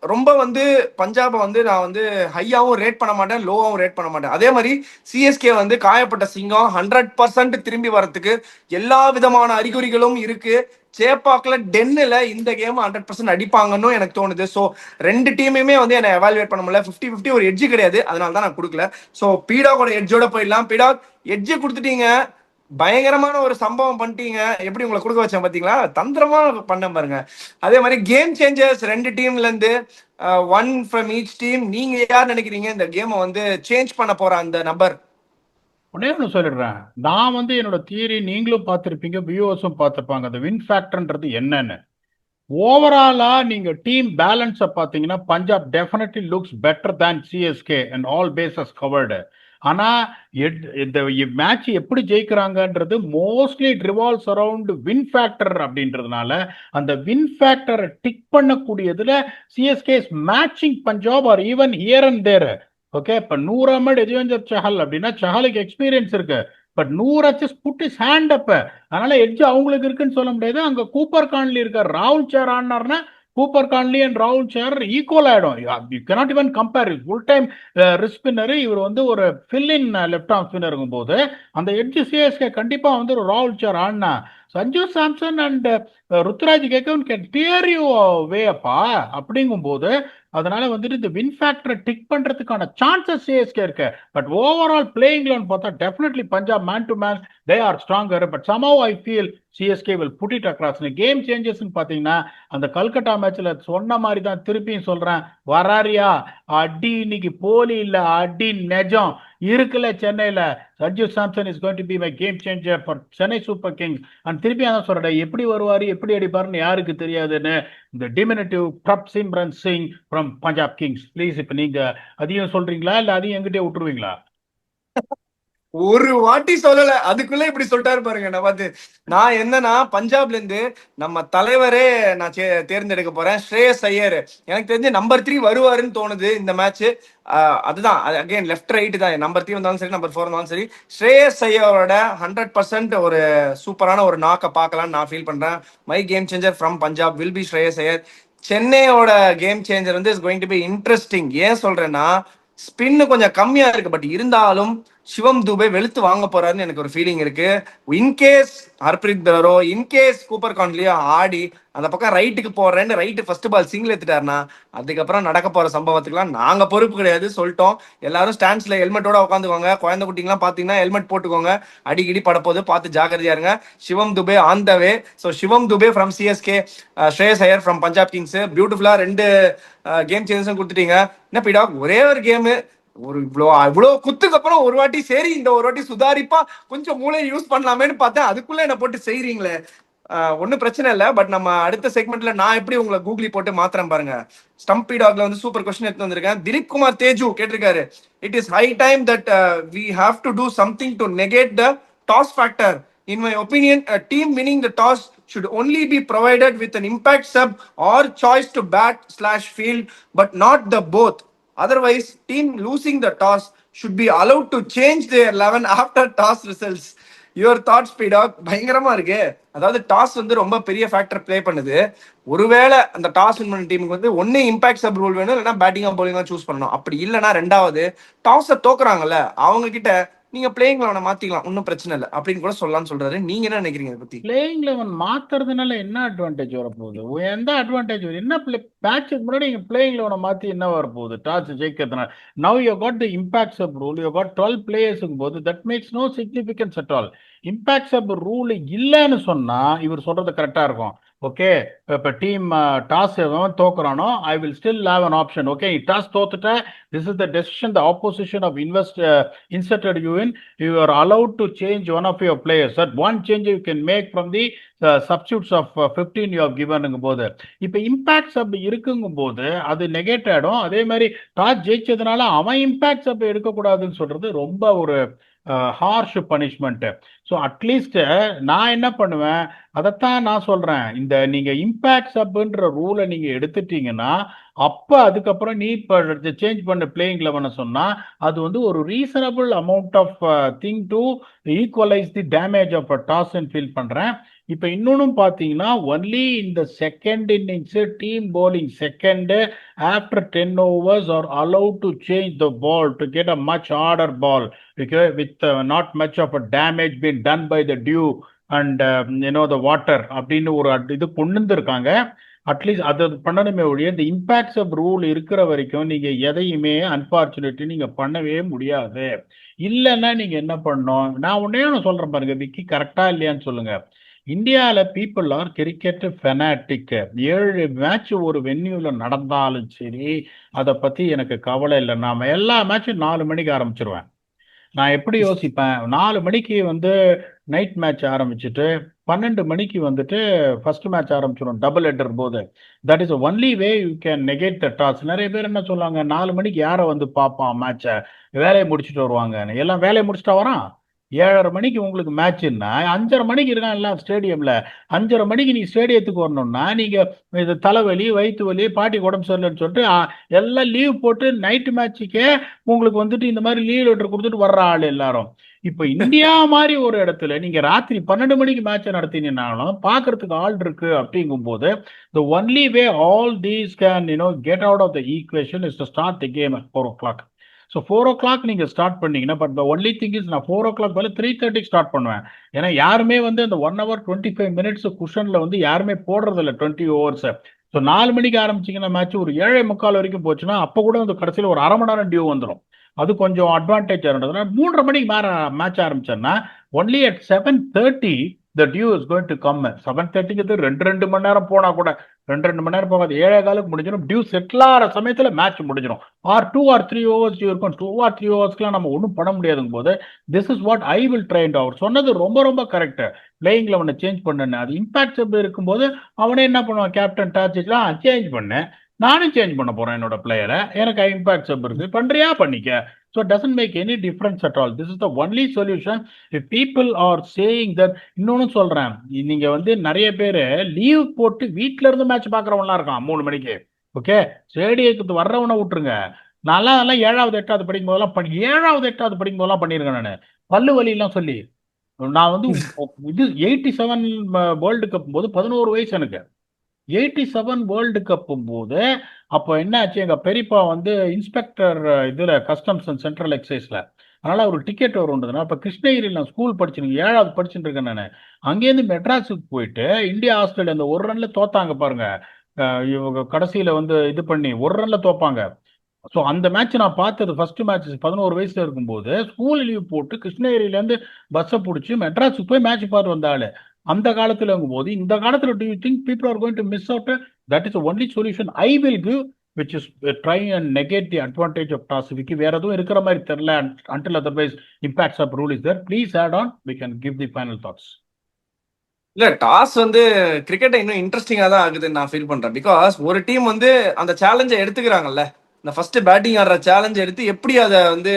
S1: ரொம்ப வந்து பஞ்சாபை வந்து நான் வந்து ஹையாவும் ரேட் பண்ண மாட்டேன், லோவாகவும் ரேட் பண்ண மாட்டேன். அதே மாதிரி சிஎஸ்கே வந்து காயப்பட்ட சிங்கம் 100% திரும்பி வரத்துக்கு எல்லா விதமான அறிகுறிகளும் இருக்கு. சேப்பாக்ல டென்னில் இந்த கேம் 100% அடிப்பாங்கன்னு எனக்கு தோணுது. ஸோ ரெண்டு டீமுமே வந்து என்னை எவாலுவேட் பண்ண முடியல. 50-50 ஒரு எட்ஜ் கிடையாது, அதனால தான் நான் கொடுக்கல. ஸோ பீடாகோட எட்ஜோட போயிடலாம். பீடாக் எட்ஜ் கொடுத்துட்டீங்க, பயங்கரமான ஒரு சம்பவம் பண்ணிட்டீங்க. எப்படி உங்களை கொடுக்க வச்சேன் பாத்தீங்களா? தந்திரமா பண்ண பாருங்க. அதே மாதிரி கேம் சேஞ்சர்ஸ் ரெண்டு டீம்ல இருந்து ஒன் ஃப்ரம் ஈச் டீம். நீங்க யார் நினைக்கிறீங்க இந்த கேமை வந்து சேஞ்ச் பண்ண போற அந்த நபர்?
S2: ஒன்னே ஒன்று சொல்லிடுறேன். நான் வந்து என்னோட தியரி நீங்களும் பார்த்துருப்பீங்க, வியூவர்ஸும் பார்த்துருப்பாங்க. அந்த வின் ஃபேக்டர்ன்றது என்னன்னு. ஓவராலா நீங்க டீம் பேலன்ஸை பார்த்தீங்கன்னா Punjab definitely looks better than CSK and all bases covered. ஆனா இந்த மேட்ச் எப்படி ஜெயிக்கிறாங்கன்றது mostly it revolves around win factor அப்படின்றதுனால அந்த வின் ஃபேக்டரை டிக் பண்ணக்கூடியதுல CSK is matching Punjab or even here and there. Okay, இப்ப நூர் அஹமட் எஜுவேந்தர் சஹல் அப்படின்னா சஹலுக்கு எக்ஸ்பீரியன்ஸ் இருக்கு. But Noor just put his hand up. அதனால எட்ஜ் அவங்களுக்கு இருக்குன்னு சொல்ல முடியாது. அங்க கூப்பர் கான்லி இருக்கார். ராகுல் சேர் ஆடினார்னா கூப்பர் கான்லி அண்ட் ராகுல் சேர் ஈக்குவல் ஆயிடும். You cannot even compare. Full time risk spinner, இவர் வந்து ஒரு fill in left arm spinner இருக்கும் போது அந்த எட்ஜ் சிஎஸ்கே கண்டிப்பா வந்து ஒரு ராகுல் சேர் ஆடினா Sanju Samson and Ruturaj கேக்கவன் can dear you வே அப்பா அப்படிங்கும் போது அதனால வந்துட்டு இந்த வின் ஃபேக்டரை டிக் பண்றதுக்கான சான்சஸ் சிஎஸ்கே இருக்கு. பட் ஓவரால் பிளேயிங் லெவன் பார்த்தா definitely Punjab man to man they are stronger, but somehow I feel CSK will put it across. Game changes பாத்தீங்கன்னா அந்த கல்கட்டா மேட்ச்ல சொன்ன மாதிரி தான் திருப்பியும் சொல்றேன். வராரியா அடி இன்னைக்கு போலி இல்ல, அடி நெஜம் இருக்குல்ல சென்னையில. Sanju Samson is going to be my game changer for Chennai super Kings. And திருப்பி அதான் சொல்றேன், எப்படி வருவாரு எப்படி அடிப்பாருன்னு யாருக்கு தெரியாதுன்னு. இந்த diminutive Prabhsimran Singh from Punjab Kings. Please இப்ப நீங்க அதையும் சொல்றீங்களா இல்ல அதையும் எங்கிட்டே விட்டுருவீங்களா?
S1: ஒரு வாட்டி சொல்லல, அதுக்குள்ள இப்படி சொல்லிட்டாரு பாருங்க. நான் பார்த்து நான் என்னன்னா பஞ்சாப்ல இருந்து நம்ம தலைவரே நான் தேர்ந்தெடுக்க போறேன், ஸ்ரேயஸ் ஐயர். எனக்கு தெரிஞ்சு நம்பர் 3 வருவாருன்னு தோணுது இந்த மேட்ச். அதுதான் அகைன் லெஃப்ட் ரைட் தான். நம்பர் 3 வந்தாலும் சரி, நம்பர் 4 இருந்தாலும் சரி, ஸ்ரேயஸ் ஐயரோட 100% ஒரு சூப்பரான ஒரு நாக்கை பார்க்கலாம்னு நான் ஃபீல் பண்றேன். My game changer from Punjab will be Shreyas Iyer. சென்னையோட கேம் சேஞ்சர் வந்து is going to be interesting. ஏன் சொல்றேன்னா ஸ்பின்னு கொஞ்சம் கம்மியா இருக்கு, பட் இருந்தாலும் சிவம் துபே வெளுத்து வாங்க போறாருன்னு எனக்கு ஒரு ஃபீலிங் இருக்கு. In case Harpreet Brar, in case Cooper கான்லியோ ஆடி அந்த பக்கம் ரைட்டுக்கு போறேன்னு ரைட்டு ஃபர்ஸ்ட் பால் சிங்கிள் எடுத்துட்டாருன்னா அதுக்கப்புறம் நடக்க போற சம்பவத்துக்குலாம் நாங்க பொறுப்பு கிடையாது, சொல்லிட்டோம். எல்லாரும் ஸ்டாண்ட்ஸ்ல ஹெல்மெட்டோட உட்காந்துக்கோங்க. குழந்தை குட்டிங்கலாம் பாத்தீங்கன்னா ஹெல்மெட் போட்டுக்கோங்க. அடிக்கடி படப்போது பார்த்து ஜாக்கிரதையா இருங்க. Shivam Dube on the way. So Shivam Dube from CSK, Shreyas Iyer from Punjab Kings. பியூட்டிஃபுல்லா ரெண்டு கேம் சேஞ்சஸும் கொடுத்துட்டீங்க. என்ன பீடா ஒரே ஒரு கேமு ஒரு இவ்வளோ குத்துக்கு அப்புறம் ஒரு வாட்டி சரி இந்த ஒரு வாட்டி சுதாரிப்பா கொஞ்சம் மூளை யூஸ் பண்ணலாமேன்னு பார்த்தேன். அதுக்குள்ள என்ன போட்டு செய்றீங்களே. ஒன்றும் பிரச்சனை இல்லை, பட் நம்ம அடுத்த செக்மெண்ட்ல நான் எப்படி உங்களை கூகுளி போட்டு மாத்திரம் பாருங்க. ஸ்டம்பி டாக்ல வந்து சூப்பர் கொஸ்டின் எடுத்து வந்திருக்கேன். திலீப் குமார் தேஜு கேட்டிருக்காரு, it is high time that we have to do something to negate the toss factor. In my opinion, a team winning the toss should only be provided with an impact sub or choice to bat/field, but not the both. Otherwise, team losing the toss should be allowed to change their 11 after toss results. Your thoughts feedback. பயங்கரமா இருக்கு. அதாவது toss வந்து ரொம்ப பெரிய factor play பண்ணுது. ஒருவேளை அந்த toss win பண்ண டீமுக்கு வந்து ஒன்னு இம்பாக்ட் சப் ரூல் வேணும், இல்லைன்னா பேட்டிங்கா பவுலிங்கா சூஸ் பண்ணணும். அப்படி இல்லைன்னா ரெண்டாவது டாஸை தோக்குறாங்கல்ல அவங்க கிட்ட நீங்க பிளேயிங் லெவனை மாத்திக்கலாம், ஒன்னும் பிரச்சனை இல்லை அப்படின்னு கூட சொல்லலாம்னு சொல்றாரு. நீங்க என்ன நினைக்கிறீங்க இதை பத்தி?
S2: பிளேயிங் லெவன் மாத்துறதுனால என்ன அட்வான்டேஜ் வரப்போகுது? எந்த அட்வான்டேஜ் வரும்? என்ன மேட்சுக்கு முன்னாடி நீங்க பிளேயிங் லெவனை மாத்தி என்ன வரப்போகுது டாஸ் ஜெயிக்கிறதுனால? Now you got the impact sub rule, you got 12 பிளேயர்ஸுக்கும் போது that makes no significance at all. Impact sub rule இல்லைன்னு சொன்னா இவர் சொல்றது கரெக்டா இருக்கும். ஓகே, இப்போ டீம் டாஸ் எவன் தோக்குறானோ I will still have an option. Okay, toss தோத்துட்ட, this is the decision the opposition of inserted you in. You are allowed to change one of your players. That one change you can make from the substitutes of 15 you have given போது. இப்போ impact sub இருக்குங்கும் போது அது negate ஆயிடும். அதே மாதிரி toss ஜெயிச்சதுனால அவன் impact sub எடுக்கக்கூடாதுன்னு சொல்றது ரொம்ப ஒரு ஹார்ஷ் பனிஷ்மெண்ட். ஸோ அட்லீஸ்ட் நான் என்ன பண்ணுவேன், அதைத்தான் நான் சொல்றேன். இந்த நீங்க இம்பாக்ட் சப்ன்ற ரூலை நீங்க எடுத்துட்டீங்கன்னா அப்ப அதுக்கப்புறம் நீ இப்போ சேஞ்ச் பண்ண பிளேயிங் லெவனை சொன்னா அது வந்து ஒரு reasonable amount of thing to equalize the damage of toss and feel பண்றேன். இப்ப இன்னொன்னும் பாத்தீங்கன்னா ஒன்லி இந்த second innings team bowling second after 10 overs are allowed to change the ball to get a much harder ball with not much of a damage being done by the dew and the water அப்படின்னு ஒரு இது கொண்டு இருக்காங்க. At least அது பண்ணணுமே ஒழிய இந்த impacts of rule இருக்கிற வரைக்கும் நீங்க எதையுமே அன்பார்ச்சுனேட்லி நீங்க பண்ணவே முடியாது. இல்லைன்னா நீங்க என்ன பண்ணணும், நான் ஒன்னே ஒன்று சொல்றேன் பாருங்க விக்கி, கரெக்டா இல்லையான்னு சொல்லுங்க. இந்தியாவில் people are cricket fanatic. 7 match ஒரு வென்யூல நடந்தாலும் சரி, அதை பத்தி எனக்கு கவலை இல்லை. நாம எல்லா மேட்சும் 4 மணிக்கு ஆரம்பிச்சிருவேன். நான் எப்படி யோசிப்பேன், 4 மணிக்கு வந்து நைட் மேட்ச் ஆரம்பிச்சுட்டு 12 மணிக்கு வந்துட்டு ஃபர்ஸ்ட் மேட்ச் ஆரம்பிச்சிடும் டபுள் ஹெட்டர் போது. That is only way you can negate the toss. நிறைய பேர் என்ன சொல்லுவாங்க, 4 மணிக்கு யாரை வந்து பார்ப்பான் மேட்சை, வேலையை முடிச்சுட்டு வருவாங்கன்னு. எல்லாம் வேலையை முடிச்சுட்டா வரான். 7:30 மணிக்கு உங்களுக்கு மேட்ச்னா 5:30 மணிக்கு இருக்கான் எல்லாம் ஸ்டேடியம்ல. 5:30 மணிக்கு நீ ஸ்டேடியத்துக்கு வரணும்னா நீங்க இது தலைவலி வயிற்று வலி பாட்டி உடம்பு சரியில்லைன்னு சொல்லிட்டு எல்லாம் லீவ் போட்டு நைட்டு மேட்சுக்கே உங்களுக்கு வந்துட்டு இந்த மாதிரி லீவ் லெட்டர் கொடுத்துட்டு வர்ற ஆள் எல்லாரும். இப்ப இந்தியா மாதிரி ஒரு இடத்துல நீங்க ராத்திரி 12 மணிக்கு மேட்ச் நடத்தினாலும் பாக்குறதுக்கு ஆள் இருக்கு. அப்படிங்கும் போது the only way all these can get out of the equation is to start the game at 4 o'clock. So 4 o'clock நீங்க ஸ்டார்ட் பண்ணீங்கன்னா, but the only thing is நான் 4 o'clock மேலே 3:30 ஸ்டார்ட் பண்ணுவேன். ஏன்னா யாருமே வந்து அந்த 1 hour 25 minutes குஷன்ல வந்து யாருமே போடுறது இல்லை 20 overs. ஸோ 4 மணிக்கு ஆரம்பிச்சிங்கன்னா மேட்ச் ஒரு 7:45 வரைக்கும் போச்சுன்னா அப்போ கூட வந்து கடைசியில் ஒரு அரை மணி நேரம் டியூ வந்துடும். அது கொஞ்சம் அட்வான்டேஜ் இருந்ததுன்னா 3:30 மணிக்கு மேட்ச் ஆரம்பிச்சேன்னா only at 7:30 the dew is going to come. 7:30க்கு 2 மணி நேரம் போனா கூட 2 மணி நேரம் போகாது, 7:15 முடிஞ்சிடும். டியூ செட்டில் ஆகிற சமயத்தில் மேட்ச் முடிஞ்சிடும். ஆர் 2 or 3 overs டியூ இருக்கும். 2 or 3 oversக்குலாம் நம்ம ஒன்றும் பண்ண முடியாதுங்க போது this is what I will train. அவர் சொன்னது ரொம்ப ரொம்ப கரெக்ட். பிளேயிங் லெவனை சேஞ்ச் பண்ணுன்னு. அது இம்பாக்ட் எப்படி இருக்கும்போது அவனே என்ன பண்ணுவான், கேப்டன் டார்ச்செட்லாம் சேஞ்ச் பண்ணேன், நானும் சேஞ்ச் பண்ண போறேன் என்னோட பிளேயரை, எனக்கு இம்பாக்ட் சப் இருக்கு, பண்றியா பண்ணிக்க. So doesn't make any difference at all. This is the only solution. If people are saying that. இன்னொன்னு சொல்றேன், நீங்க வந்து நிறைய பேர் லீவ் போட்டு வீட்ல இருந்து மேட்ச் பாக்குறவன்லாம் இருக்கான் 3 மணிக்கு. ஓகே, ஸ்டேடியத்துக்கு வர்றவனை விட்டுருங்க. நல்லா 7வது 8வது படிக்கும் போதெல்லாம் 7வது 8வது படிக்கும் போதெல்லாம் பண்ணியிருக்கேன் நான். பல்லு வலி எல்லாம் சொல்லி நான் வந்து இது 87 வேர்ல்டு கப் போது 11 வயசு எனக்கு. 87 வேர்ல்டு கப்பும் போது அப்போ என்ன ஆச்சு, எங்க பெரியப்பா வந்து இன்ஸ்பெக்டர் இதுல கஸ்டம்ஸ் அண்ட் சென்ட்ரல் எக்ஸைஸ்ல. அதனால ஒரு டிக்கெட் வரும்ன்றதுனால அப்ப கிருஷ்ணகிரியில் நான் ஸ்கூல் படிச்சு 7வது படிச்சுட்டு இருக்கேன் நான். அங்கேருந்து மெட்ராஸுக்கு போயிட்டு இந்தியா ஆஸ்திரேலியா அந்த ஒரு ரன்ல தோத்தாங்க பாருங்க. இவங்க கடைசியில வந்து இது பண்ணி ஒரு ரன்ல தோப்பாங்க. ஸோ அந்த மேட்ச் நான் பார்த்தது ஃபர்ஸ்ட் மேட்ச் 11 வயசுல இருக்கும்போது ஸ்கூல் லீவ் போட்டு கிருஷ்ணகிரியிலேருந்து பஸ்ஸை பிடிச்சி மெட்ராஸுக்கு போய் மேட்ச் பார்த்து வந்தாள். அந்த காலத்துல போது இந்த காலத்துல do you think people are going to miss out? That is the only solution I will give, which is try and negate the advantage of toss. Vicky வேற எதுவும் இருக்கிற மாதிரி தெரியல. Until otherwise impacts of rule is there. Please add on, we can give the final thoughts.
S1: இல்ல, toss வந்து கிரிக்கெட்டை இன்னும் இன்ட்ரெஸ்டிங்கா தான் ஆகுதுன்னு நான் ஃபீல் பண்றேன். பிகாஸ் ஒரு டீம் வந்து அந்த சேலஞ்சை எடுத்துக்கிறாங்கல்ல, இந்த ஃபர்ஸ்ட் பேட்டிங் ஆடுற சேலஞ்ச் எடுத்து எப்படி அதை வந்து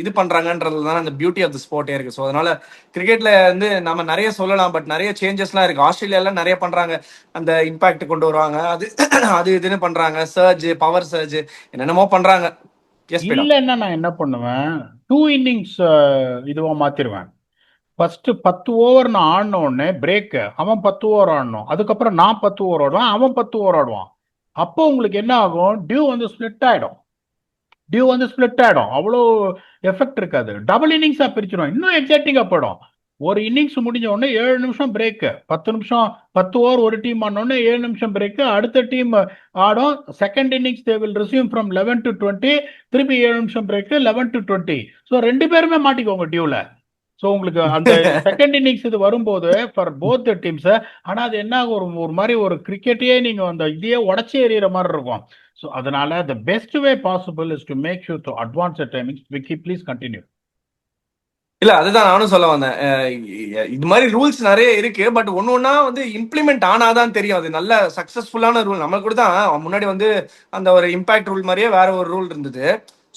S1: இது பண்றாங்கன்றது தான் அந்த பியூட்டி ஆஃப் த ஸ்போர்ட்டே இருக்கு. ஸோ அதனால கிரிக்கெட்ல வந்து நம்ம நிறைய சொல்லலாம், பட் நிறைய சேஞ்சஸ்லாம் இருக்கு. ஆஸ்திரேலியால நிறைய பண்றாங்க, அந்த இம்பாக்ட் கொண்டு வருவாங்க, அது அது இதுன்னு பண்றாங்க, சர்ஜ் பவர் சர்ஜ் என்னென்னமோ பண்றாங்க.
S2: இல்லைன்னா நான் என்ன பண்ணுவேன், 2 இன்னிங்ஸ் இதுவா மாத்திருவேன். ஃபர்ஸ்ட் 10 ஓவர் நான் ஆடின உடனே பிரேக், அவன் 10 ஓவர் ஆடணும். அதுக்கப்புறம் நான் 10 ஓவர் ஆடுவான், அவன் 10 ஓவர் ஆடுவான். அப்போ உங்களுக்கு என்ன ஆகும், டியூ வந்து ஸ்பிளிட் ஆயிடும். அவ்வளோ எஃபெக்ட் இருக்காது. டபுள் இன்னிங்ஸா பிரிச்சிடும், இன்னும் எக்ஸைட்டிங்கா போயிடும். ஒரு இன்னிங்ஸ் முடிஞ்ச உடனே 7 நிமிஷம் பிரேக், 10 நிமிஷம் 10 ஓவர் ஒரு டீம் ஆனோடனே 7 நிமிஷம் பிரேக், அடுத்த டீம் ஆடும். Second innings they will resume from 11 to 20, திருப்பி 7 நிமிஷம் பிரேக் 11 to 20. ஸோ 2 பேருமே மாட்டிக்கோங்க டியூல. ஸோ உங்களுக்கு அந்த செகண்ட் இன்னிங்ஸ் இது வரும்போது ஃபார் போத் டீம்ஸ். ஆனால் அது என்ன ஒரு மாதிரி ஒரு கிரிக்கெட்டையே நீங்க அந்த இதையே உடச்சி எறிகிற மாதிரி இருக்கும். ஸோ அதனால the best way possible is to make sure to advance the timings. Vicky please continue.
S1: இல்ல, அதுதான் நானும் சொல்ல வந்தேன். இது மாதிரி ரூல்ஸ் நிறைய இருக்கு, பட் ஒன்னொன்னா வந்து இம்ப்ளிமெண்ட் ஆனாதான் தெரியும். அது நல்ல சக்சஸ்ஃபுல்லான ரூல். நம்ம கூட தான் முன்னாடி வந்து அந்த ஒரு இம்பாக்ட் ரூல் மாதிரியே வேற ஒரு ரூல் இருந்தது.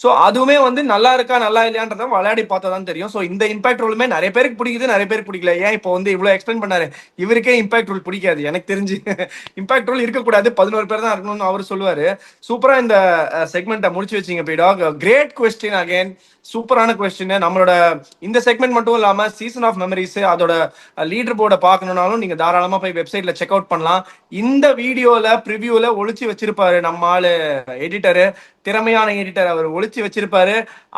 S1: ஸோ அதுவுமே வந்து நல்லா இருக்கா நல்லா இல்லையான்றத விளையாடி பார்த்தா தான் தெரியும். ஸோ இந்த இம்பாக்ட் ரூலுமே நிறைய பேருக்கு பிடிக்குது, நிறைய பேருக்கு பிடிக்கல. ஏன் இப்போ வந்து இவ்வளோ எக்ஸ்பிளைன் பண்ணாரு, இவருக்கே இம்பாக்ட் ரூல் பிடிக்காது எனக்கு தெரிஞ்சு. இம்பாக்ட் ரூல் இருக்கக்கூடாது, 11 பேர் தான் இருக்கணும்னு அவர் சொல்லுவாரு. சூப்பரா இந்த செக்மெண்ட்டை முடிச்சு வச்சிங்க பீடாக். கிரேட் கொஸ்டின் அகைன், சூப்பரான கொஸ்டின். நம்மளோட இந்த செக்மெண்ட் மட்டும் இல்லாம சீசன் ஆஃப் மெமரிஸ் அதோட லீடர் போர்டை பார்க்கணும்னாலும் நீங்க தாராளமா போய் வெப்சைட்ல செக் அவுட் பண்ணலாம். இந்த வீடியோல ப்ரிவியூல ஒளிச்சு வச்சிருப்பாரு நம்ம ஆளு எடிட்டரு, திறமையான எடிட்டர். அவர் ஒளிச்சு வச்சிருப்பாரு.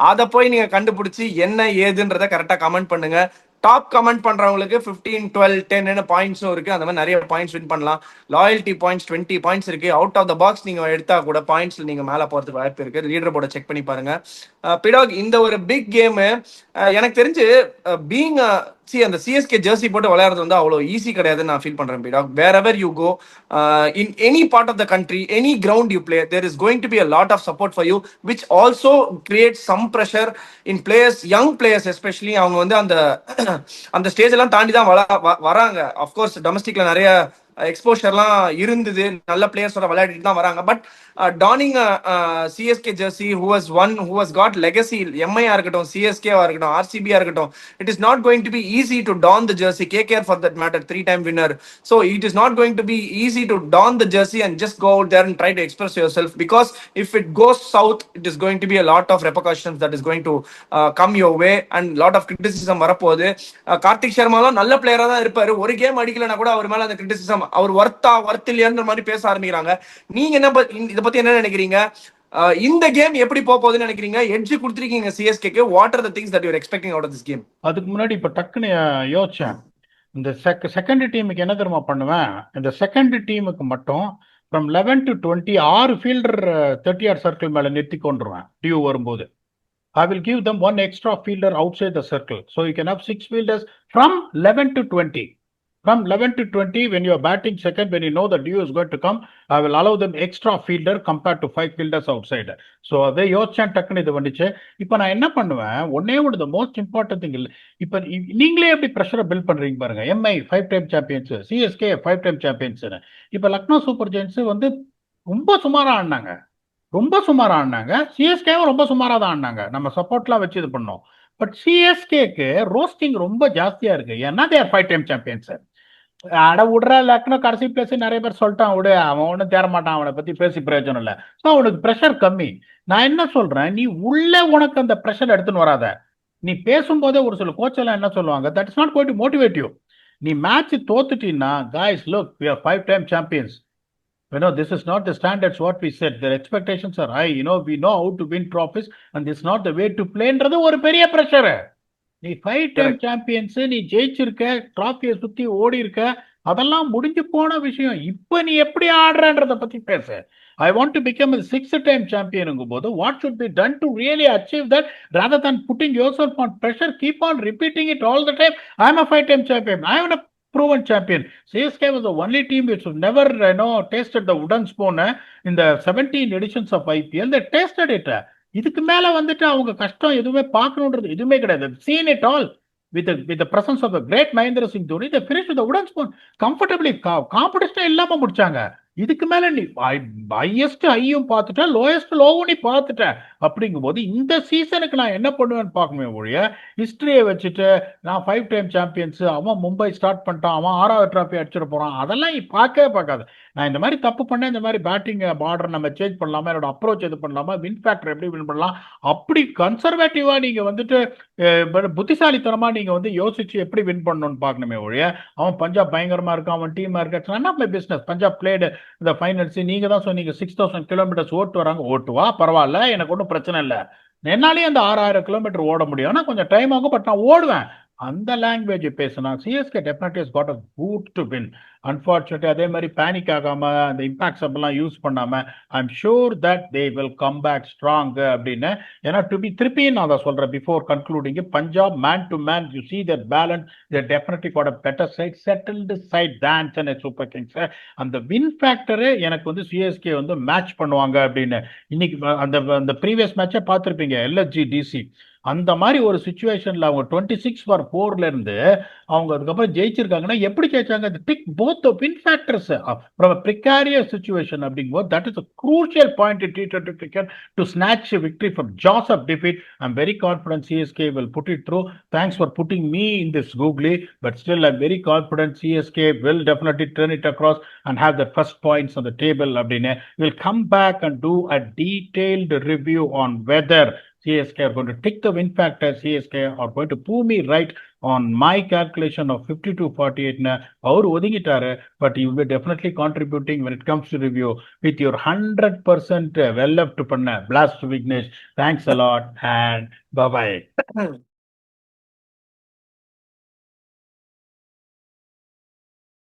S1: அதை போய் நீங்க கண்டுபிடிச்சு என்ன ஏதுன்றத கரெக்டா கமெண்ட் பண்ணுங்க. டாப் கமெண்ட் பண்றவங்களுக்கு 15 12 10 பாயிண்ட்ஸும் இருக்கு. அந்த மாதிரி நிறைய பாயிண்ட்ஸ் வின் பண்ணலாம். லாயல்ட்டி பாயிண்ட்ஸ் 20 பாயிண்ட்ஸ் இருக்கு. அவுட் ஆஃப் த பாக்ஸ் நீங்க எடுத்தா கூட பாயிண்ட்ஸ்ல நீங்க மேல போறதுக்கு வாய்ப்பு இருக்கு. லீடர் போர்டை செக் பண்ணி பாருங்க. பிடாக் இந்த ஒரு பிக் கேம் எனக்கு தெரிஞ்சு பீங் அந்த சிஎஸ்கே ஜெர்சி போட்டு விளையாடுறது வந்து அவ்வளோ ஈஸி கிடையாதுன்னு நான் ஃபீல் பண்றேன் feedback. Wherever you go in any part of the country, any ground you play, there is going to be a lot of support for you, which also create some pressure in players, young players especially. அவங்க வந்து அந்த அந்த stage எல்லாம் தாண்டி தான் வராங்க. Of course டொமஸ்டிக்ல நிறைய எக்ஸ்போஷர்லாம் இருந்தது, நல்ல பிளேயர்ஸோட விளையாடிட்டு தான் வராங்க. But donning CSK jersey who has got legacy, எம்ஐயா இருக்கட்டும், சிஎஸ்கேவா இருக்கட்டும், ஆர்சிபியா இருக்கட்டும், it is not going to be easy to don the jersey. KKR for that matter 3-time winner. So it is not going to be easy to don the jersey and just go out there and try to express yourself, because if it goes south it is going to be a lot of repercussions that is going to come your way and lot of criticism வரப்போகுது. கார்த்திக் சர்மாலாம் நல்ல பிளேயரா தான் இருப்பாரு, ஒரு game அடிக்கலனா கூட அவர் மேல அந்த கிரிட்டிசிசம், அவர் ஒர்த் இல்லையான்ற மாதிரி பேச ஆரம்பிக்கிறாங்க. நீங்க என்ன இதை பத்தி என்ன நினைக்கிறீங்க? இந்த கேம் எப்படி போகுதுன்னு நினைக்கிறீங்க? எட்ஜ் கொடுத்திருக்கீங்க சிஎஸ்கேக்கு. What are the things that you are expecting out of this game?
S2: அதுக்கு முன்னாடி இப்ப டக்குன்னு யோசிச்சேன். இந்த செகண்ட் டீமுக்கு என்ன தெரியுமா பண்ணுவேன்? இந்த செகண்ட் டீமுக்கு மட்டும் from 11 to 20 6 fielder 30 yard circle மேல நிறுத்தி கொண்டுருவேன். டியூ வரும்போது I will give them one extra fielder outside the circle. So you can have 6 fielders from 11 to 20. From 11 to 20, when you are batting second, when you know the due is going to come, I will allow them extra fielder compared to 5 fielders outside. So they யோசிச்சேன், டக்குன்னு இது வந்துச்சு. இப்போ நான் என்ன பண்ணுவேன், ஒன்னே ஒன்று, மோஸ்ட் இம்பார்ட்டன்ட் திங் இல்லை. இப்போ நீங்களே எப்படி ப்ரெஷரை பில்ட் பண்றீங்க பாருங்க. Mi 5-time champions, CSK 5-time champions. இப்போ லக்னோ சூப்பர் ஜெயின்ஸ் வந்து ரொம்ப சுமாரா ஆடினாங்க, ரொம்ப சுமாரா ஆடினாங்க. சிஎஸ்கேவும் ரொம்ப சுமாரா தான் ஆடினாங்க. நம்ம சப்போர்ட்லாம் வச்சு இது பண்ணோம். பட் சிஎஸ்கேக்கு ரோஸ்டிங் ரொம்ப ஜாஸ்தியா இருக்கு. ஏன்னா தேர் 5-time சாம்பியன்ஸ். அட விடுற, லக்னோ கடைசி பிளேஸ் நிறைய பேர் சொல்லிட்டான், விடு, அவன் ஒன்றும் தேர மாட்டான், அவனை பத்தி பேசி பிரயோஜனம் இல்லை. ஸோ அவனுக்கு ப்ரெஷர் கம்மி. நான் என்ன சொல்றேன், நீ உள்ள உனக்கு அந்த ப்ரெஷர் எடுத்துன்னு வராத. நீ பேசும்போதே ஒரு சில கோச் எல்லாம் என்ன சொல்லுவாங்க, that is not going to motivate you. நீ match தோத்துட்டீங்கன்னா, guys look, we are 5-time champions. This is not the standards what we said. Their expectations are high. We know how to win trophies and this is not the way to play-ன்றது ஒரு பெரிய pressure. நீ 5-time champions, நீ ஜெயிச்சிருக்க, டிராஃபியை சுத்தி ஓடி இருக்க, அதெல்லாம் முடிஞ்சு போன விஷயம். இப்ப நீ எப்படி ஆடுறன்றத பத்தி பேச. I want to become a 6th-time சாம்பியனுங்கும் போது what should be done to really achieve that, rather than putting yourself on pressure, keep on repeating it all the time. I am a 5-time champion, I am a proven champion. CSK was the only team which never tasted the wooden spoon in the 17 editions of IPL. They tasted it. இதுக்கு மேல வந்துட்டு அவங்க கஷ்டம் எதுவுமே பார்க்கணுன்றது எதுவுமே கிடையாது. Seen it all with the presence of the great Mahendra Singh Dhoni. They finished with the wooden spoon comfortably. Competition இல்லாம முடிச்சாங்க. இதுக்கு மேல நீ ஹையஸ்ட் ஹையும் பார்த்துட்ட, லோயஸ்ட் லோவும் நீ பார்த்துட்ட. அப்படிங்கும் போது இந்த சீசனுக்கு நான் என்ன பண்ணுவேன்னு பார்க்கணுமே ஒழிய, ஹிஸ்டரியை வச்சுட்டு நான் 5-time சாம்பியன்ஸ், அவன் மும்பை ஸ்டார்ட் பண்ணிட்டான், அவன் 6வது டிராஃபி அடிச்சிட போறான், அதெல்லாம் நீ பார்க்கவே பார்க்காது. நான் இந்த மாதிரி தப்பு பண்ணேன், இந்த மாதிரி பேட்டிங் பார்டர் நம்ம சேஞ்ச் பண்ணலாமா, என்னோட அப்ரோச் இது பண்ணலாமா, வின் ஃபேக்டர் எப்படி வின் பண்ணலாம், அப்படி கன்சர்வேட்டிவா நீங்க வந்துட்டு புத்திசாலித்தனமா நீங்க வந்து யோசிச்சு எப்படி வின் பண்ணணும்னு பார்க்கணுமே ஒழிய, அவன் பஞ்சாப் பயங்கரமா இருக்கான், அவன் டீமா இருக்கான், none of my business. Punjab played இந்த ஃபைனல்ஸ், நீங்க தான் சொன்னீங்க 6000 கிலோமீட்டர்ஸ் ஓட்டு வராங்க, ஓட்டுவா, பரவாயில்ல, எனக்கு ஒன்றும் பிரச்சனை இல்லை. என்னாலே அந்த 6000 கிலோமீட்டர் ஓட முடியும், ஆனா கொஞ்சம் டைம் ஆகும், பட் நான் ஓடுவேன். அந்த லாங்குவேஜ் பேசினா CSK definitely has got a boot to win. Unfortunately அதே மாதிரி பேனிக் ஆகாம, அந்த இம்பாக்ட்ஸ் எல்லாம் யூஸ் பண்ணாம, I am sure that they will come back strong அப்படின்னு. ஏன்னா திருப்பி நான் அதை சொல்றேன் before concluding, Punjab man to man, you see that balance, they definitely got a better side, settled side than Chennai Super Kings. அந்த win factor எனக்கு வந்து CSK வந்து மேட்ச் பண்ணுவாங்க அப்படின்னு. இன்னைக்கு அந்த ப்ரீவியஸ் மேட்சை பார்த்துருப்பீங்க, எல்எஸ்ஜி டிசி. அந்த மாதிரி ஒரு சுச்சுவேஷன்ல அவங்க 26-4 இருந்து அவங்க அதுக்கப்புறம் ஜெயிச்சிருக்காங்கன்னா எப்படி ஜெயிச்சாங்க? Tick both the win factors from a precarious situation. அப்படிங்கும்போது that is a crucial point in T20 cricket to snatch a victory from jaws of defeat. I'm very confident CSK will put it through. Thanks for putting me in this googly, but still I'm very confident CSK will definitely turn it across and have the first points on the table. அப்படின்னு we'll come back and do a detailed review on whether CSK are going to take the win factor, CSK are going to prove me right on my calculation of 52-48. Our ஒதுங்கிட்டாரு, but you will be definitely contributing when it comes to review with your 100% well left பண்ண blast Vignesh. Thanks a lot and bye bye.